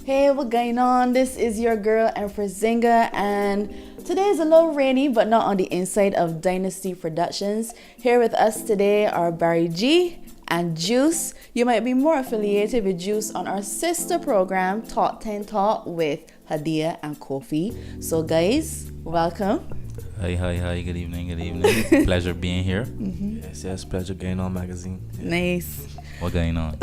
Hey, what's going on? This is your girl Empress Zinga, and today is a little rainy, but not on the inside of Dynasty Productions. Here with us today are Barri G and Juice. You might be more affiliated with Juice on our sister program, Talk 10 Talk, with Hadia and Kofi. So guys, welcome. Hi, good evening. Pleasure being here. Yes, pleasure GineOn magazine. Yeah. Nice. What's going on?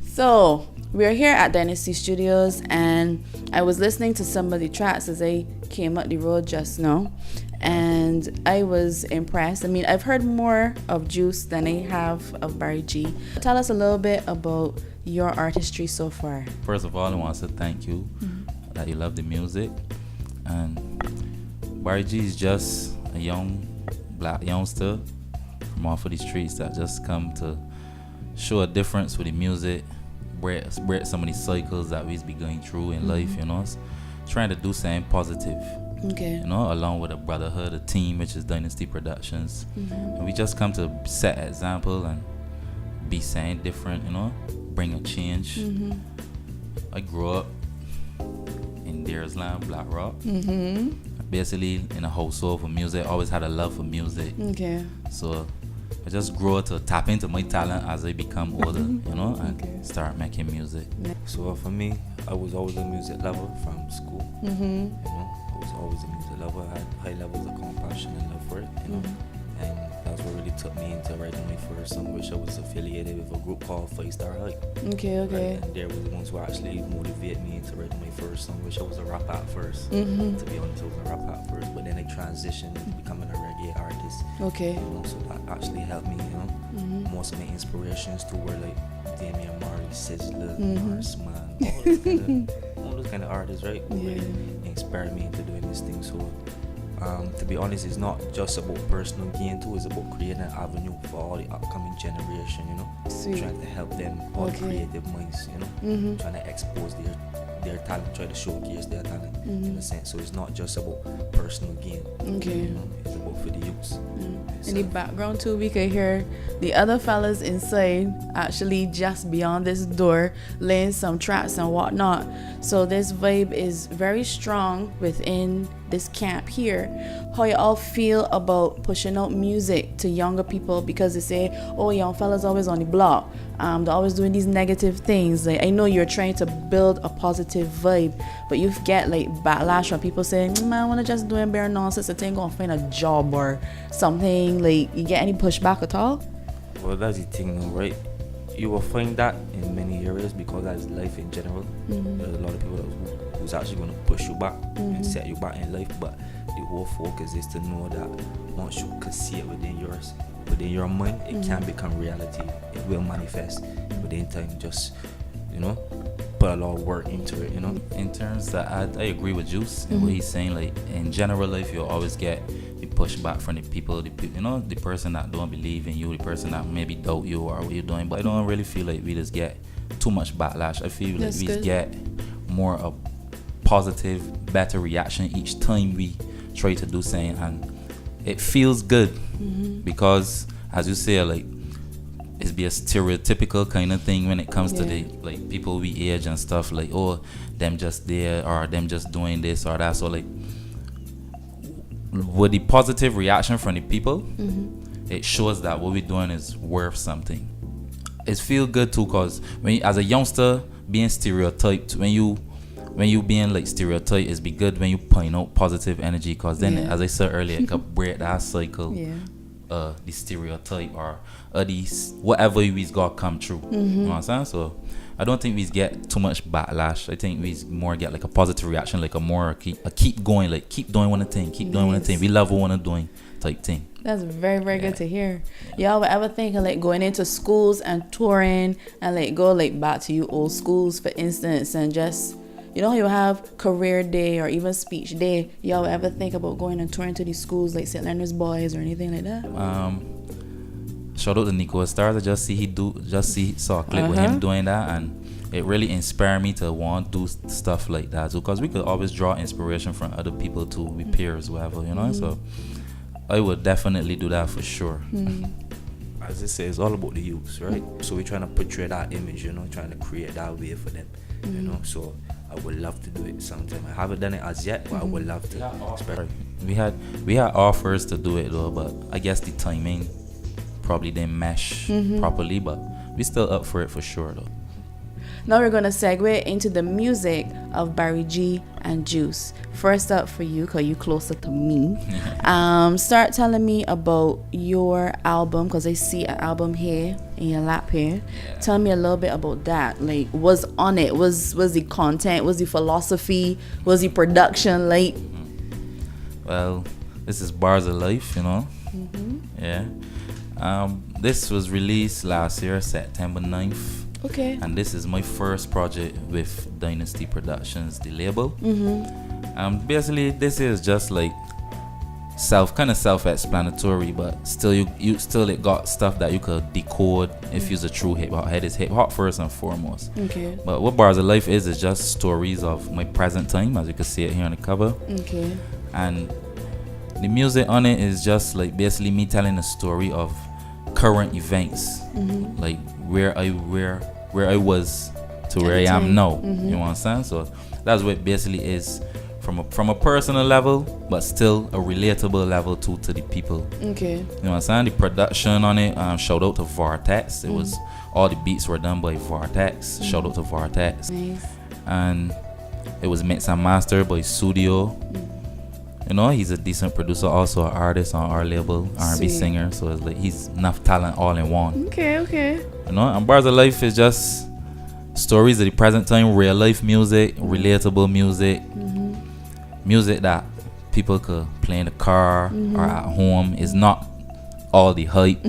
So, we're here at Dynasty Studios, and I was listening to some of the tracks as I came up the road just now, and I was impressed. I mean, I've heard more of Juice than I have of Barri G. Tell us a little bit about your artistry so far. First of all, I want to thank you that you love the music. And Barri G is just a young black youngster from off of the streets that just come to show a difference with the music, break some of the cycles that we be going through in life, you know, trying to do something positive. Okay. You know, along with a brotherhood, a team, which is Dynasty Productions. And we just come to set an example and be saying different, you know, bring a change. I grew up in Deersland, Black Rock. Basically in a household for music, always had a love for music. Okay. So I just grew to tap into my talent as I become older, you know, and start making music. So for me, I was always a music lover from school. You know, I was always a music lover. I had high levels of compassion and love for it, you know. And that's what really took me into writing my first song, which I was affiliated with a group called 5 Star High. Okay. Right? And they were the ones who actually motivated me into writing my first song, which I was a rap at first. To be honest, I was a rap at first, but then I transitioned into becoming a reggae artist. Okay. You know, so that actually helped me, you know. Most of my inspirations too were like Damian Marley, Sizzler, Marsman, all those kind of artists, right? Who really inspired me into doing this thing. So to be honest, it's not just about personal gain too, it's about creating an avenue for all the upcoming generation, you know. Sweet. Trying to help them, all the creative minds, you know. Trying to expose their talent, try to showcase their talent in a sense. So it's not just about personal gain. You know, it's about for the youths. In the background too, we could hear the other fellas inside, actually just beyond this door, laying some tracks and whatnot. So this vibe is very strong within this camp here. How you all feel about pushing out music to younger people, because they say, oh, young fellas always on the block, they're always doing these negative things. Like, I know you're trying to build a positive vibe, but you get like backlash from people saying, man, I want to just do bare nonsense, I think I'm gonna find a job or something. Like, you get any pushback at all? Well, that's the thing now, right? You will find that in many areas because that's life in general. There's a lot of people who's actually going to push you back and set you back in life, but the whole focus is to know that once you can see it within your mind, it can become reality. It will manifest within time. Just, you know, put a lot of work into it, you know. In terms that I agree with Juice and what he's saying. Like, in general life, you'll always get the pushback from the people, you know, the person that don't believe in you, the person that maybe doubt you or what you're doing. But I don't really feel like we just get too much backlash. I feel like we just get more of positive, better reaction each time we try to do something, and it feels good because, as you say, like, it's be a stereotypical kind of thing when it comes to the like people we age and stuff, like, oh, them just there or them just doing this or that. So like, with the positive reaction from the people, it shows that what we're doing is worth something. It feels good too, because when you, as a youngster, being stereotyped, when you being like stereotyped, it's be good when you point out positive energy, because then as I said earlier, it could break that cycle. The stereotype or these whatever we's got come true. You know what I'm saying? So I don't think we get too much backlash. I think we more get like a positive reaction, like a keep going, like keep doing one thing, keep doing one thing. We love what we're doing type thing. That's very, very good to hear. Y'all would ever think of like going into schools and touring and like go like back to you old schools, for instance, and just, you know, you'll have career day or even speech day. Y'all ever think about going and touring to these schools like St. Leonard's Boys or anything like that? Shout out to Nico Stars. I saw a clip with him doing that, and it really inspired me to want to do stuff like that too, because we could always draw inspiration from other people too, with peers, whatever, you know. So I would definitely do that for sure. as I say, it's all about the youth, right? So we're trying to portray that image, you know, trying to create that way for them, you know. So I would love to do it sometime. I haven't done it as yet, but I would love to. We had offers to do it though, but I guess the timing probably didn't mesh properly. But we still up for it for sure though. Now we're gonna segue into the music of Barri G and Juice. First up for you, cause you closer to me. Start telling me about your album, cause I see an album here in your lap here. Yeah. Tell me a little bit about that. Like, what's on it? Was the content? Was the philosophy? Was the production? Like, well, this is Bars of Life, you know. Yeah. This was released last year, September 9th. Okay. And this is my first project with Dynasty Productions, the label. Basically, this is just like kind of self-explanatory, but still it got stuff that you could decode if you're a true hip hop head. It's hip hop first and foremost. Okay. But what Bars of Life is just stories of my present time, as you can see it here on the cover. Okay. And the music on it is just like basically me telling a story of current events, like where I was to where I am now. You know what I'm saying? So that's what it basically is from a personal level, but still a relatable level to the people. Okay. You know what I'm saying? The production on it, shout out to Vortex. It was all the beats were done by Vortex. Shout out to Vortex. Nice. And it was mixed and mastered by Studio. You know, he's a decent producer, also an artist on our label, R&B singer. So it's like he's enough talent all in one. Okay. You know, and Bars of Life is just stories of the present time, real life music, relatable music, music that people could play in the car or at home. Is not all the hype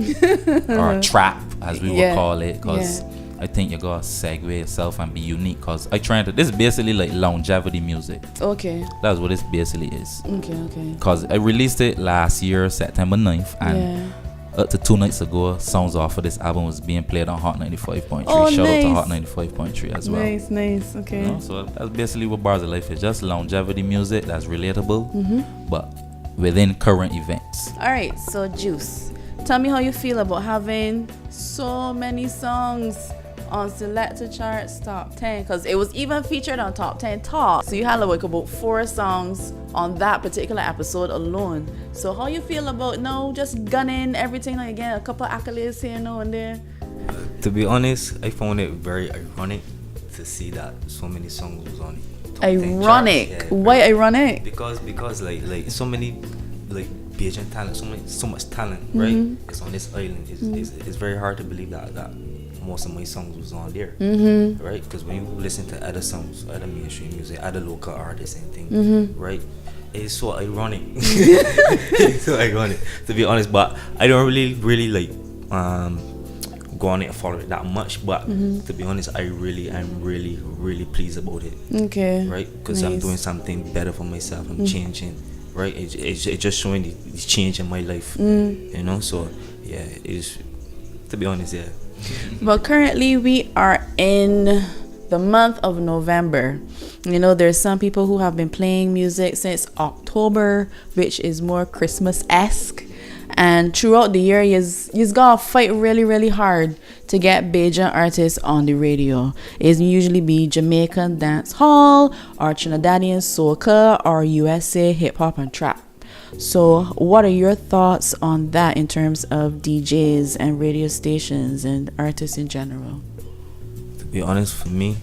or trap, as we would call it, because I think you gotta segue yourself and be unique, because this is basically like longevity music. Okay. That's what this basically is. Okay. Because I released it last year, September 9th, and up to 2 nights ago, songs off of this album was being played on Hot 95.3. Shout out to Hot 95.3 as well. Nice, okay. You know, so that's basically what Bars of Life is, just longevity music that's relatable, but within current events. Alright, so Juice, tell me how you feel about having so many songs on selected charts top 10, because it was even featured on top 10 top. So you had like about 4 songs on that particular episode alone. So how you feel about just gunning everything, like again a couple accolades here and there? To be honest, I found it very ironic to see that so many songs was on top ironic 10 charts. Why ironic? Because like so many like Bajan talent, so much talent, right? It's on this island. It's very hard to believe that most of my songs was on there, right? Because when you listen to other songs, other mainstream music, other local artists and things, right? It's so ironic. It's so ironic, to be honest. But I don't really like go on it and follow it that much. But to be honest, I'm really pleased about it. Okay. Right? Because I'm doing something better for myself. I'm changing. Right? It's just showing the change in my life. You know. So yeah, it's, to be honest, yeah. But currently we are in the month of November. You know, there's some people who have been playing music since October, which is more Christmas-esque. And throughout the year, you've got to fight really hard to get Bajan artists on the radio. It's usually be Jamaican dance hall or Trinidadian soca or USA hip hop and trap. So what are your thoughts on that in terms of DJs and radio stations and artists in general? To be honest, for me,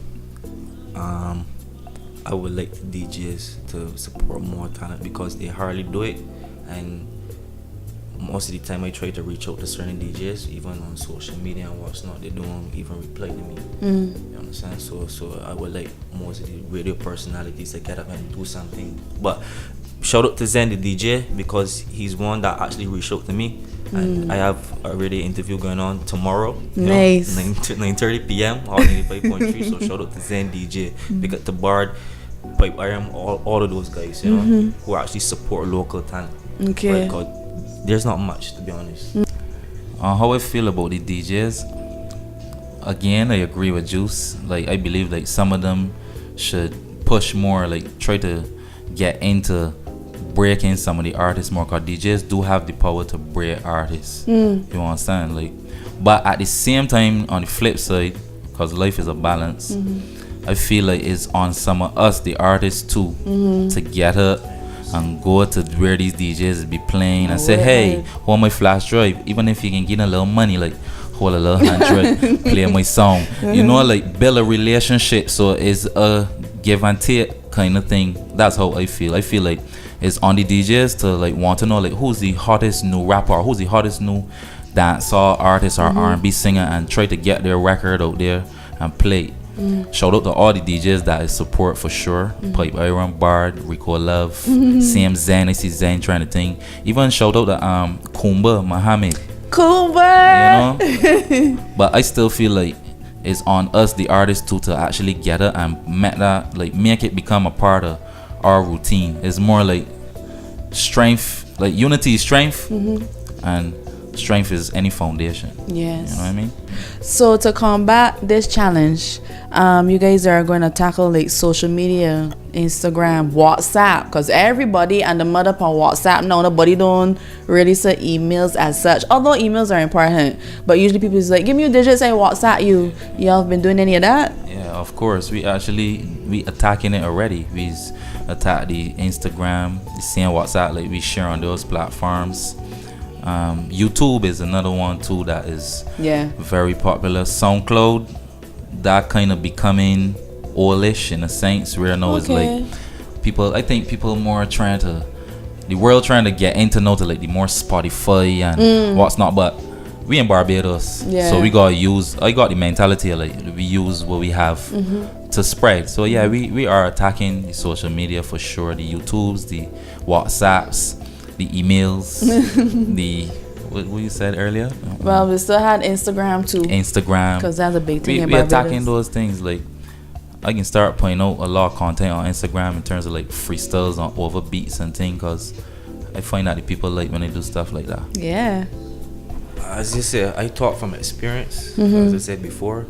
I would like the DJs to support more talent, because they hardly do it, and most of the time I try to reach out to certain DJs, even on social media and what's not, they don't even reply to me. You understand? So I would like most of the radio personalities to get up and do something. But shout out to Zen, the DJ, because he's one that actually reached out to me. And I have a radio interview going on tomorrow. Nice. 9:30 p.m. on 85.3. So shout out to Zen DJ. Because to Bard, Pipe Iron, all of those guys, you know, who actually support local talent. Okay. Right? 'Cause there's not much, to be honest. How I feel about the DJs, again, I agree with Juice. Like, I believe like some of them should push more, like try to get into breaking some of the artists more, because DJs do have the power to break artists. You understand? Like, But at the same time, on the flip side, because life is a balance, I feel like it's on some of us, the artists too, to get up and go to where these DJs be playing and say, hey, hold my flash drive. Even if you can get a little money, like hold a little hand drive, play my song. You know, like build a relationship. So it's a give and take kind of thing. That's how I feel. I feel like it's on the DJs to like want to know like who's the hottest new rapper, or who's the hottest new dancehall artist or R&B singer, and try to get their record out there and play. Shout out to all the DJs that is support for sure. Pipe Iron, Bard, Rico Love, Sam Zen. I see Zen trying to think. Even shout out to Kumba Muhammad. Kumba. You know? But I still feel like it's on us, the artists, too, to actually get it and make it become a part of our routine. It's more like strength, like unity is strength, and strength is any foundation. Yes. You know what I mean? So to combat this challenge, you guys are going to tackle like social media, Instagram, WhatsApp, because everybody and the mother on WhatsApp now, nobody don't really say emails as such, although emails are important, but usually people is like, give me your digits and WhatsApp you. Y'all been doing any of that? Yeah, of course. We attacking it already. We attack the Instagram, the same WhatsApp, like we share on those platforms. YouTube is another one too that is very popular. SoundCloud, that kind of becoming oldish in a sense, where now it's like people, I think people more trying to, the world trying to get into now to like the more Spotify and what's not. But we in Barbados, so we gotta use, I got the mentality of like we use what we have to spread. So yeah, we are attacking the social media for sure, the YouTubes, the WhatsApps, the emails, the what you said earlier. Well, we still had Instagram too. Instagram, because that's a big thing. We attacking those things. Like I can start putting out a lot of content on Instagram in terms of like freestyles on over beats and things, because I find that the people like when they do stuff like that. Yeah. As you said, I talk from experience. As I said before,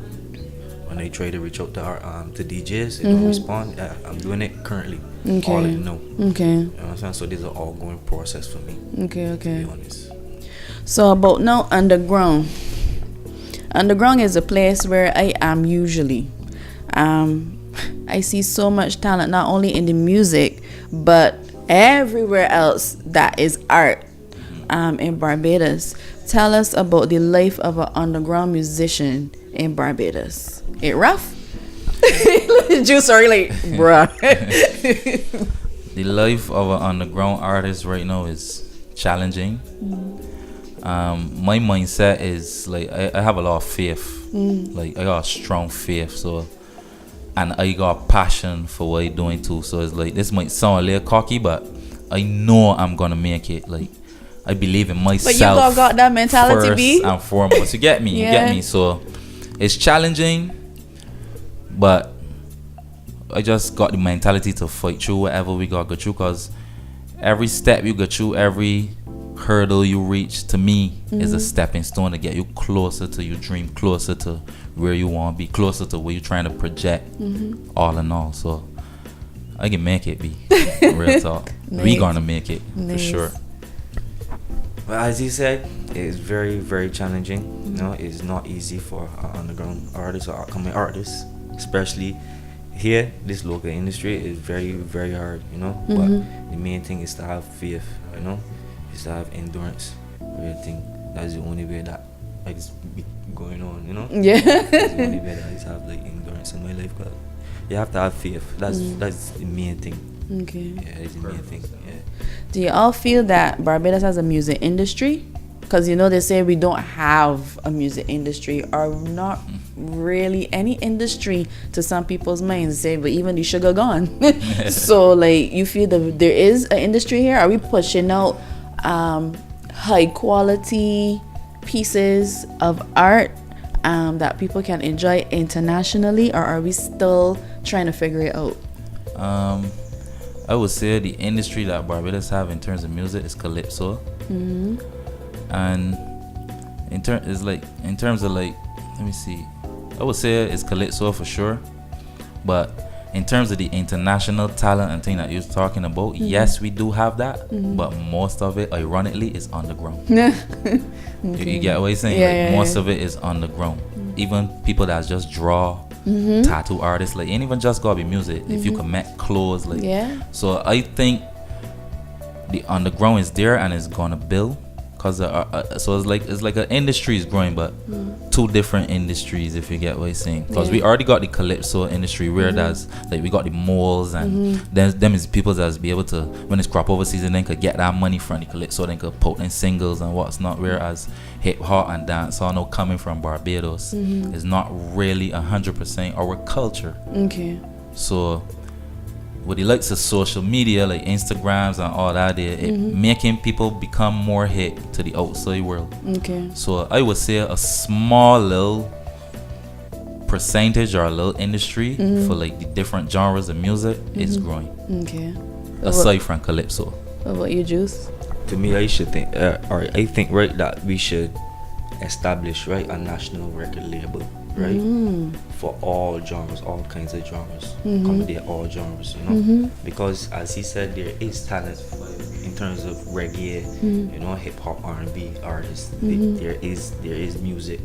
when I try to reach out to DJs, they don't respond. I'm doing it currently. All I know. Okay. You know what I'm saying? So this is an ongoing process for me. Okay. To be honest. So about now, underground. Underground is a place where I am usually. I see so much talent, not only in the music, but everywhere else that is art in Barbados. Tell us about the life of an underground musician in Barbados. It rough? Juice are like, bruh. The life of an underground artist right now is challenging. My mindset is like I have a lot of faith. Like I got a strong faith, so, and I got passion for what I'm doing too. So it's like, this might sound a little cocky, but I know I'm gonna make it. Like I believe in myself. But you got that mentality, first B. and foremost. You get me? You get me? So it's challenging, but I just got the mentality to fight through whatever we gotta go through, because every step you go through, every hurdle you reach, to me is a stepping stone to get you closer to your dream, closer to where you want to be, closer to where you're trying to project, all in all. So I can make it, be real talk. We gonna make it for sure. Well, as you said, it's very, very challenging. You know, it's not easy for underground artists or upcoming artists, especially here. This local industry is very, very hard. You know, but the main thing is to have faith. You know, is to have endurance. I think that's the only way that like it's going on. You know, that's the only way that I have like endurance in my life. But you have to have faith. That's the main thing. Okay. Yeah, it's the main thing. Yeah. Do you all feel that Barbados has a music industry? Because you know they say we don't have a music industry, or not really any industry to some people's minds. Say, but even the sugar gone. So like, you feel that there is an industry here? Are we pushing out high quality pieces of art that people can enjoy internationally, or are we still trying to figure it out? I would say the industry that Barbados have in terms of music is calypso, and in terms of like, let me see, I would say it's calypso for sure, but in terms of the international talent and thing that you're talking about, yes, we do have that, but most of it, ironically, is underground. Okay. You get what I'm saying? Yeah, Like, yeah, most yeah. of it is underground. Even people that just draw, tattoo artists, like, ain't even just gotta be music. If you can make clothes, like, Yeah. so I think the underground is there and it's gonna build. Cause so it's like an industry is growing, but two different industries, if you get what I'm saying. Cause we already got the calypso industry where that's like we got the malls and then them is people that's be able to, when it's crop over season, then could get that money from the calypso, then could put in singles and what's not. Whereas hip hop and dance, all know coming from Barbados, is not really 100% our culture. Okay. So with the likes of social media like Instagrams and all that, it making people become more hip to the outside world. Okay. So I would say a small little percentage or a little industry for like the different genres of music is growing, Okay. aside from calypso. What about you, Juice? To me, I should think, or I think, right, that we should establish, right, a national record label, right, for all genres, all kinds of genres, accommodate all genres, you know, because as he said, there is talent in terms of reggae, you know, hip hop, R&B artists. There is music,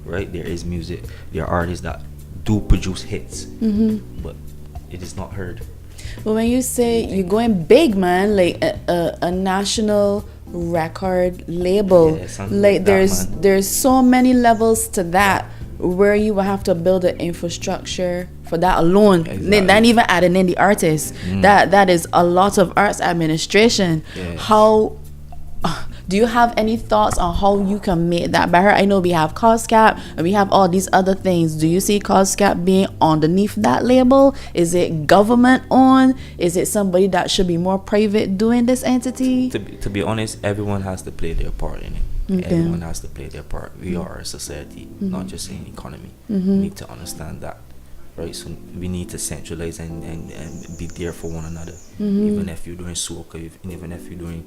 right? There is music. There are artists that do produce hits, but it is not heard. But when you say you're going big, man, like a national record label, Yeah, something like like that, man. there's so many levels to that where you will have to build an infrastructure for that alone. Exactly. Then even adding in the artists, that is a lot of arts administration. Yes. How do you have any thoughts on how you can make that better? I know we have cost cap and we have all these other things. Do you see cost cap being underneath that label? Is it government owned? Is it somebody that should be more private doing this entity? To be honest, everyone has to play their part in it. Okay. Everyone has to play their part. We are a society, not just an economy. We need to understand that, right? So we need to centralize and be there for one another. Even if you're doing soca, even if you're doing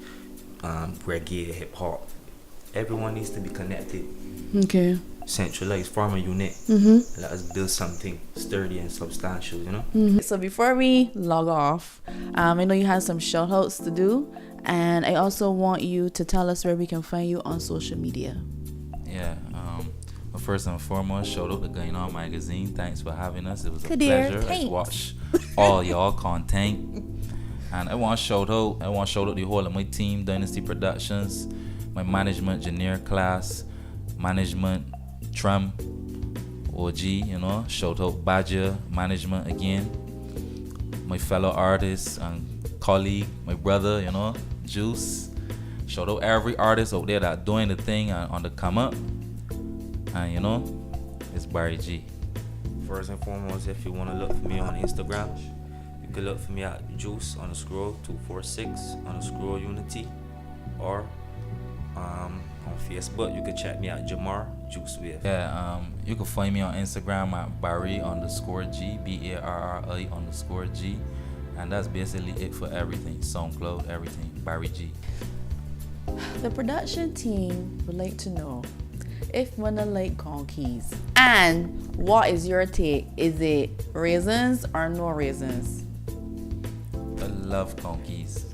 reggae, hip hop, everyone needs to be connected. Okay. Centralized, form a unit. Let us build something sturdy and substantial, you know. So before we log off, I know you had some shout outs to do, and I also want you to tell us where we can find you on social media. Yeah. But first and foremost, shout out to GineOn magazine. Thanks for having us. It was a Good dear. pleasure. I Thanks. watch all y'all content. And I want to shout out the whole of my team, Dynasty Productions, my management engineer class, management, Tram, OG, you know, shout out Badger, management again, my fellow artists and colleague, my brother, you know, Juice. Shout out every artist out there that doing the thing and on the come up. And you know, it's Barri G. First and foremost, if you want to look for me on Instagram, you can look for me at Juice_246_Unity, or on Facebook you can check me at Jamar Juice Wave. Yeah, you can find me on Instagram at Barri_G, BARRI_G, and that's basically it for everything. SoundCloud, everything, Barri G. The production team would like to know if Mona like conkeys, and what is your take? Is it raisins or no raisins? I love conkeys.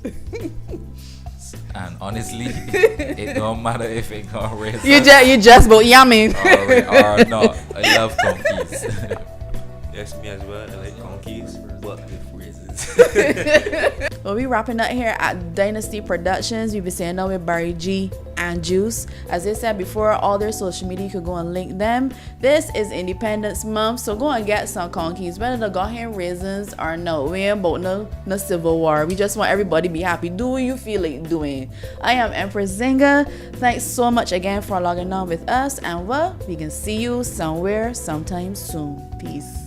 And honestly, it don't matter if it got raisins You just go yummy. or not. I love conkeys. Yes, me as well. I like conkeys, but with raisins. Well, we wrapping up here at Dynasty Productions. We've been saying now with Barri G and Juice. As I said before, all their social media, you could go and link them. This is Independence Month, so go and get some conkeys, whether they got him raisins or no. We ain't about no civil war. We just want everybody to be happy. Do what you feel like doing. I am Empress Zinga. Thanks so much again for logging on with us, and well, we can see you somewhere sometime soon. Peace.